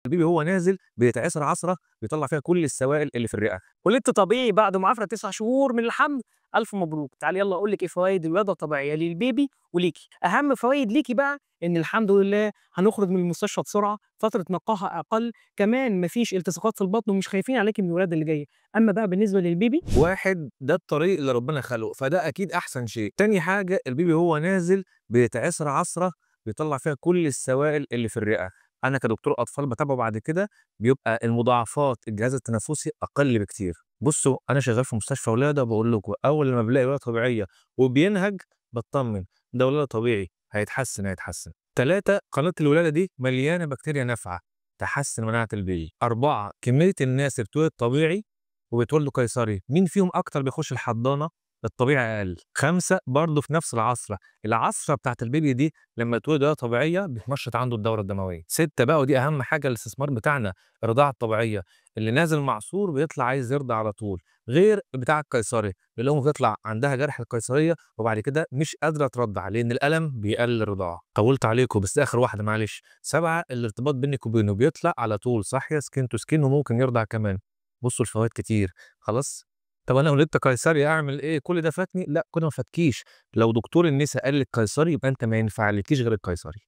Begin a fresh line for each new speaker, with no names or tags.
البيبي وهو نازل بيتعصر عصرة بيطلّع فيها كل السوائل اللي في الرئة.
ولدت طبيعي بعد معافرة 9 شهور من الحمل، ألف مبروك. تعالي يالّا أقول لِك إيه فوايد الولادة الطبيعية للبيبي وليكِ. أهم فوايد ليكِ بقى إن الحمد لله هنخرج من المستشفى بسرعة، فترة نقاهة أقل، كمان ما فيش التصاقات في البطن ومش خايفين عليكِ من الولادة اللي جاية. أمّا بقى بالنسبة للبيبي
واحد ده الطريق اللي ربنا خلقه، فده أكيد أحسن شيء. تاني حاجة البيبي وهو نازل بيتعصر عصرة بيطلّع فيها كل السوائل اللي في الرئة. أنا كدكتور أطفال باتابعه بعد كده، بيبقى المضاعفات الجهاز التنفسي أقل بكتير. بُصّوا أنا شغال في مستشفى ولادة باقول لكم أول لمّا بالاقي ولادة طبيعية وبينهج باتطمن، ده ولادة طبيعي هيتحسن، هيتحسن. 3 قناة الولادة دي مليانة بكتيريا نافعة تحسّن مناعة البيبي. 4 كمية الناس اللي بتولد طبيعي وبيتولدوا قيصري، مين فيهم أكتر بيخش الحضانة؟ الطبيعي أقل. 5 برضه في نفس العصرة، العصرة بتاعة البيبي دي لمّا يتولد وهي طبيعية بتنشّط عنده الدورة الدموية. 6 بقى ودي أهم حاجة الاستثمار بتاعنا، الرضاعة الطبيعية، اللي نازل معصور بيطلع عايز يرضع على طول، غير بتاع القيصري، اللي أمه بتطلع عندها جرح القيصرية وبعد كده مش قادرة ترضع، لإن الألم بيقلل الرضاعة. طوّلت عليكم بس آخر واحدة معلش. 7 الارتباط بينِك وبينه بيطلع على طول صاحية skin to skin وممكن يرضع كمان. بُصّوا الفوايد كتير، خلاص؟ طب أنا ولدت قيصري أعمل إيه؟ كل ده فاتني؟ لأ، كل ده ما فاتكيش، لو دكتور النسا قال لِك قيصري يبقى أنتِ ما ينفعلكيش غير القيصري.